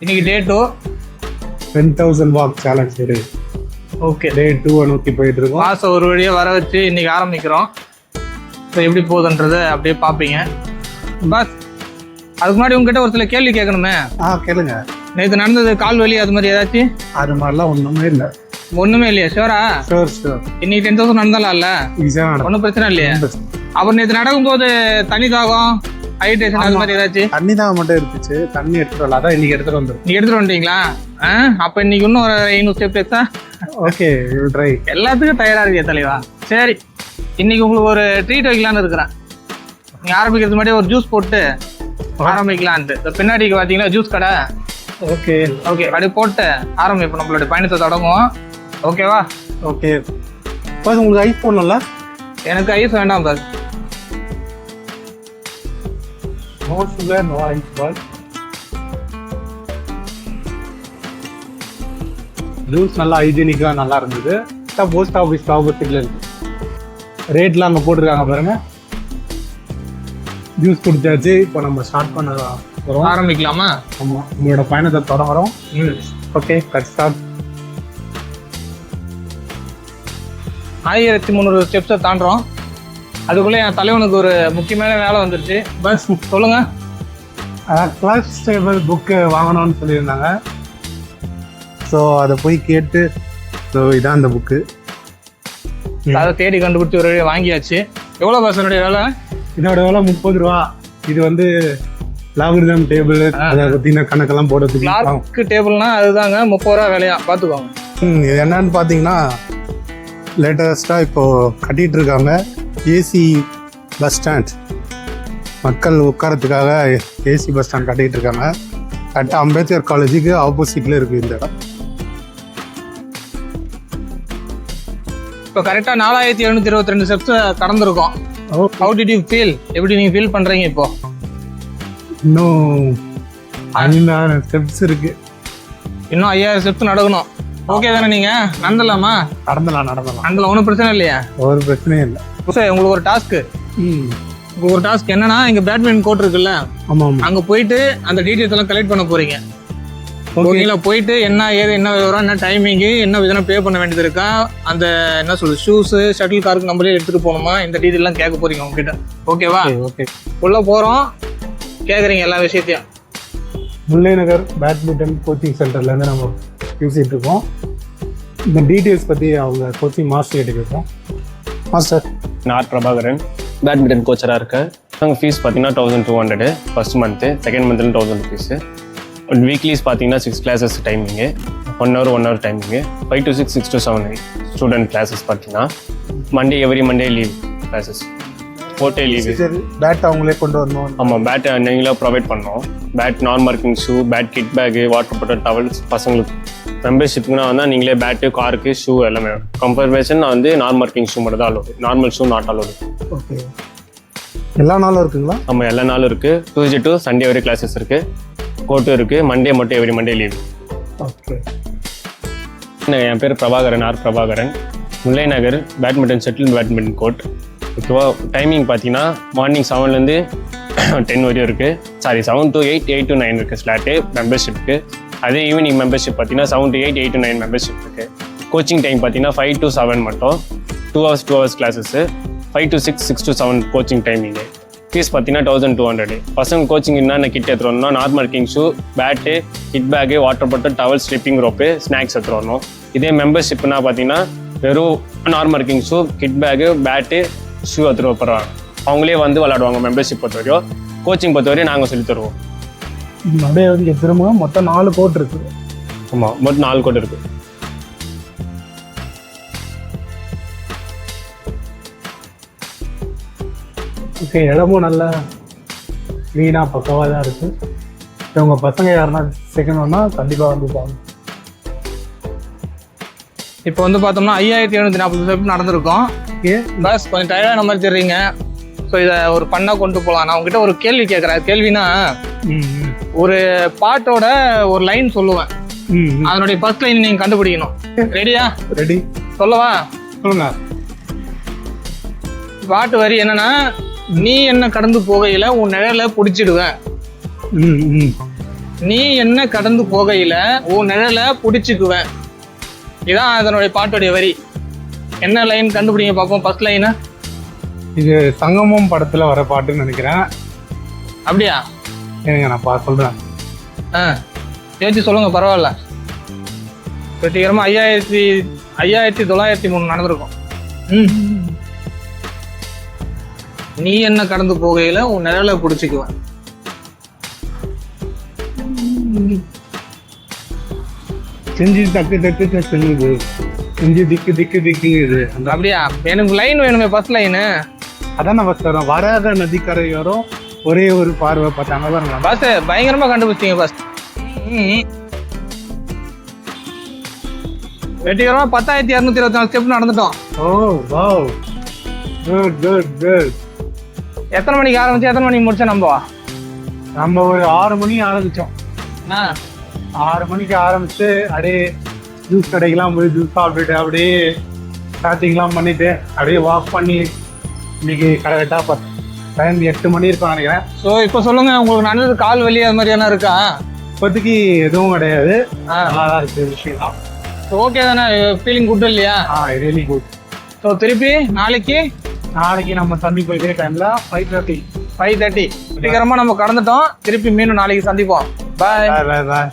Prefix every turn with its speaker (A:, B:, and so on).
A: இன்னைக்கு டே 2
B: 10,000 walk challenge டே.
A: Okay,
B: டே 2 நோக்கி போயிட்டு இருக்கோம்.
A: மாதம் ஒரு வழியாக வர வச்சு இன்னைக்கு ஆரம்பிக்கிறோம். ஸோ எப்படி போகுதுன்றதை அப்படியே பார்ப்பீங்க. பாஸ், அதுக்கு முன்னாடி உங்ககிட்ட ஒரு சில கேள்வி கேட்கணுமே.
B: கேளுங்க.
A: நேற்று நடந்தது கால் வலி அது மாதிரி ஏதாச்சும்?
B: அது மாதிரிலாம் ஒன்றுமே இல்லை.
A: ஒன்றுமே இல்லையா? ஷோரா?
B: ஷோர்.
A: இன்னைக்கு 10,000 நடந்தாலாம்ல,
B: ஈஸியாக நடக்கும்,
A: ஒன்றும் பிரச்சனை இல்லையா? அப்புறம் நேற்று நடக்கும்போது தண்ணி தாகம், ஹைட்ரேஷன் அது மாதிரி ஏதாச்சும்?
B: தண்ணி தான் மட்டும் இருந்துச்சு, தண்ணி எடுத்துட்டு வரல, அதான் இன்னைக்கு எடுத்துட்டு வந்துடும்.
A: நீங்க எடுத்துட்டு வந்துட்டீங்களா? அப்ப இன்னைக்கு இன்னும் ஒரு 500 ஸ்டெப் எக்ஸா.
B: Okay, try.
A: எல்லாத்துக்கும் தயாரா இருக்கியா தலைவா? சரி, இன்னைக்கு உங்களுக்கு ஒரு ட்ரீட் வைக்கலான்னு இருக்கிறேன். நீங்க ஆரம்பிக்கிறதுக்கு முன்னாடி ஒரு ஜூஸ் போட்டு ஆரம்பிக்கலான்ட்டு. பின்னாடிக்கு பார்த்தீங்கன்னா ஜூஸ் கடை.
B: ஓகே
A: ஓகே, அப்படி போட்டு ஆரம்பிப்போம், நம்மளோட பயணத்தை தொடங்குவோம். ஓகேவா?
B: ஓகே. பாஸ், உங்களுக்கு ஐஸ் போடணும்ல?
A: எனக்கு ஐஸ் வேண்டாம் boss.
B: No sugar, no ice பால். ஜூஸ் நல்லா ஹைஜீனிக்காக நல்லா இருந்தது. போஸ்ட் ஆஃபீஸ் ஆப்போசிட்ல இருக்கு. ரேட்லாம் அங்கே போட்டிருக்காங்க பாருங்க. ஜூஸ் குடிச்சாச்சு, இப்போ நம்ம ஸ்டார்ட் பண்ண போகிறோம்.
A: ஆரம்பிக்கலாமா?
B: ஆமாம், உங்களோட பயணத்தை தொடங்குறோம். Okay, cut start.
A: 1300 ஸ்டெப்ஸை தாண்டுறோம். அதுக்குள்ளே என் தலைவனுக்கு ஒரு முக்கியமான வேலை வந்துருச்சு. பஸ் சொல்லுங்க.
B: கிளாஸ் டேபிள் புக்கு வாங்கணும்னு சொல்லியிருந்தாங்க. ஸோ அதை போய் கேட்டு, ஸோ இதான் அந்த புக்கு.
A: அதை தேடி கண்டுபிடிச்சி ஒரு வழியை வாங்கியாச்சு. எவ்வளோ பஸ் என்னுடைய வேலை?
B: இதோட வேலை 30 ரூபா. இது வந்து லாகிரிதம் டேபிள், அதை பற்றின கணக்கெல்லாம் போடுறதுக்கு.
A: கிளார்க் டேபிள்னா அதுதாங்க 30 ரூபா வேலையா, பார்த்துக்கோங்க.
B: இது என்னன்னு பார்த்தீங்கன்னா, லேட்டஸ்ட்டாக இப்போது கட்டிகிட்டு இருக்காங்க ஏசி பஸ் ஸ்டாண்ட். மக்கள் உட்காரத்துக்காக ஏசி பஸ் ஸ்டாண்ட் கட்டிகிட்டு இருக்காங்க. கரெக்டாக அம்பேத்கர் காலேஜுக்கு ஆப்போசிட்டில் இருக்குது இந்த இடம்.
A: இப்போ கரெக்டாக 4722 steps கடந்திருக்கோம். How did you feel? எப்படி நீங்கள் ஃபீல் பண்ணுறீங்க? இப்போ
B: இன்னும் 5000 ஸ்டெப்ஸ் இருக்குது.
A: இன்னும் 5000 ஸ்டெப்ஸ் நடக்கணும். ஓகே தானே? நீங்கள் நடந்துடலாமா?
B: நடந்தலாம்.
A: நடந்தலாம், ஒன்றும் பிரச்சனை இல்லையா?
B: ஒரு பிரச்சனையும் இல்லை.
A: சார், உங்களுக்கு ஒரு டாஸ்க்கு. உங்களுக்கு ஒரு டாஸ்க் என்னன்னா, இங்கே பேட்மிண்டன் கோர்ட் இருக்குல்ல,
B: ஆமாம்,
A: அங்கே போயிட்டு அந்த டீட்டெயில்ஸ் எல்லாம் கலெக்ட் பண்ண போகிறீங்க. ஓகேங்களா? போயிட்டு என்ன ஏது, என்ன விவரம், என்ன டைமிங்கு, என்ன விதம் பே பண்ண வேண்டியது இருக்கா, அந்த என்ன சொல்லுது ஷூஸு, ஷட்டில் கார்க்கு நம்மளே எடுத்துகிட்டு போகணுமா, இந்த டீட்டெயிலாம் கேட்க போகிறீங்க உங்ககிட்ட. ஓகேவா?
B: ஓகே.
A: உள்ளே போகிறோம், கேட்குறீங்க எல்லா விஷயத்தையும்.
B: முல்லை நகர் பேட்மிண்டன் கோச்சிங் சென்டர்லேருந்து நம்ம பேசிகிட்டு இருக்கோம். இந்த டீட்டெயில்ஸ் பற்றி அவங்க கோச்சிங் மாஸ்டர் கிட்ட கேட்போம். மாஸ்டர்,
C: நான் பிரபாகரன், பேட்மிண்டன் கோச்சராக இருக்கேன். நாங்கள் ஃபீஸ் பார்த்தீங்கன்னா 1200 ஃபஸ்ட் மந்த்து, செகண்ட் மந்த்தில் 1000 ருபீஸு. வீக்லிஸ் பார்த்தீங்கன்னா 6 classes timing, 1 hour timing, 5 to 6, 6 to 7 student classes பார்த்தீங்கன்னா every Monday leave classes, 4 day leave.
B: Bat அவங்களே கொண்டு வரணும்?
C: ஆமாம், பேட் நீங்களே ப்ரொவைட் பண்ணோம். பேட், நான் marking shoe, bat kit bag, water bottle, towels. பசங்களுக்கு மெம்பர்ஷிப்புக்குனா வந்தால் நீங்களே பேட்டு, காருக்கு, ஷூ எல்லாமே. கன்ஃபர்மேஷன் வந்து நான் மார்க்கிங் ஷூ மட்டும் தான் allowed, normal shoe not allowed.
B: Okay. எல்லா நாளும் இருக்குங்களா?
C: ஆமாம், எல்லா நாளும் இருக்குது. Tuesday to Sunday வரை கிளாஸஸ் இருக்குது. கோர்ட்டும் இருக்குது. மண்டே மட்டும் எவ்ரி மண்டே லீவ்.
B: ஓகே.
C: என் பேர் பிரபாகரன், ஆர் பிரபாகரன். முல்லை நகர் பேட்மிண்டன் செட்டில் பேட்மிண்டன் கோர்ட். ஓகேவா? டைமிங் பார்த்தீங்கன்னா மார்னிங் 7லேருந்து 10 வரையும் இருக்குது. 7 to 8, 8 to 9 இருக்குது ஸ்லாட்டு மெம்பர்ஷிப்புக்கு. அதே ஈவினிங் மெம்பர்ஷிப் பார்த்தீங்கன்னா 7 to 8, 8 to 9 மெம்பர்ஷிப் இருக்குது. கோச்சிங் டைம் பார்த்தீங்கன்னா 5 to 7 மட்டும், 2 hours classes. 5 to 6, 6 to 7 coaching timing. Fees பார்த்தீங்கன்னா 1200. பசங்க கோச்சிங் என்னென்ன கிட் எடுத்துகிட்டு வரணும்னா, normal marking shoe, bat, kit bag, water bottle, towel, slipping rope, snacks எடுத்துகிட்டு வரணும். இதே மெம்பர்ஷிப்னா பார்த்தீங்கன்னா வெறும் normal marking shoe, kit bag, bat, shoe எடுத்துகிட்டு போகிறாங்க. அவங்களே வந்து விளாடுவாங்க. மெம்பர்ஷிப் பொறுத்த வரையும், கோச்சிங் பொறுத்த வரையும் நாங்கள் சொல்லித் தருவோம்.
B: அப்படியே வந்து திரும்ப மொத்தம் 4 கோர்ட் இருக்குது.
C: ஆமாம், மொத்தம் 4 கோர்ட் இருக்குது.
B: ஓகே. இடமும் நல்லா க்ளீனாக பக்கவாக தான் இருக்குது. உங்கள் பசங்க யாருன்னா செகண்ட் ஒன்னா கண்டிப்பாக வந்து பாருங்க.
A: இப்போ வந்து பார்த்தோம்னா 5740 ஸ்டெப் நடந்திருக்கோம். பஸ் கொஞ்சம் டயர்டான மாதிரி தெரியுங்க. ஸோ இதை ஒரு பண்ணால் கொண்டு போகலாம். நான் உங்ககிட்ட ஒரு கேள்வி கேட்குறேன். கேள்வினா, ஒரு பாட்டோட ஒரு லைன் சொல்லுவேன், அதனுடைய ஃபர்ஸ்ட் லைன் நீங்கள் கண்டுபிடிக்கணும். ரெடியா?
B: ரெடி.
A: சொல்லவா?
B: சொல்லுங்க.
A: பாட்டு வரி என்னன்னா, நீ என்ன கடந்து போகையில உன் நிழல பிடிச்சிடுவேன். நீ என்ன கடந்து போகையில உன் நிழலை பிடிச்சிக்குவேன். இதான் அதனுடைய பாட்டுடைய வரி. என்ன லைன் கண்டுபிடிங்க பார்ப்போம். ஃபர்ஸ்ட் லைனு
B: இது சங்கமம் படத்துல வர பாட்டுன்னு நினைக்கிறேன்.
A: அப்படியா?
B: ஏங்க நான் சொல்றேன்.
A: யோசிச்சு சொல்லுங்க, பரவாயில்ல. வெற்றிகரமா 5903 நடந்திருக்கும். நீ என்ன கடந்து போகையில உன் நிழலை பிடிச்சிக்குவேன்.
B: செஞ்சு தக்கு தக்கு தக்குங்குது, செஞ்சு திக்கு திக்கு திக்குங்குது.
A: அப்படியா? எனக்கு லைன் வேணுமே, ஃபர்ஸ்ட் லைனு.
B: அதான் நான் ஃபர்ஸ்ட் வரோம். வராத நதிக்கரையோரம் ஒரே ஒரு பார்வை பார்த்தாங்க பாருங்க.
A: பாஸ் பயங்கரமா கண்டுபிடிச்சிங்க பாஸ். வெற்றிகரமா 10,224 ஸ்டெப் நடந்துட்டோம்.
B: Oh wow, good good good.
A: எத்தனை மணிக்கு ஆரம்பிச்சு எத்தனை மணிக்கு முடிச்சோம்?
B: நம்ம ஒரு 6 மணி ஆரம்பிச்சோம். 6 மணிக்கு ஆரம்பிச்சு அப்படியே ஜூஸ் கடைக்கெல்லாம் போய் ஜூஸ் சாப்பிட்டுட்டு அப்படியே ஸ்டார்டிங்லாம் பண்ணிட்டு அப்படியே வாக் பண்ணி இன்னைக்கு கரெக்டாக டைம் 8 மணி இருக்கும் நினைக்கிறேன்.
A: ஸோ இப்போ சொல்லுங்க, உங்களுக்கு நடந்தது கால் வலி அது மாதிரி என்ன இருக்கா?
B: இப்போதைக்கு எதுவும் கிடையாது, நல்லா தான் இருக்கு விஷயம் தான்.
A: ஓகே தானே? ஃபீலிங் குட் இல்லையா?
B: Really good.
A: ஸோ திருப்பி நாளைக்கு
B: நம்ம சந்திப்போம் இதே டைம்ல 5:30.
A: வெற்றிகரமா நம்ம கடந்துட்டோம். திருப்பி மீண்டும் நாளைக்கு சந்திப்போம். பாய்
B: பாய் பாய்.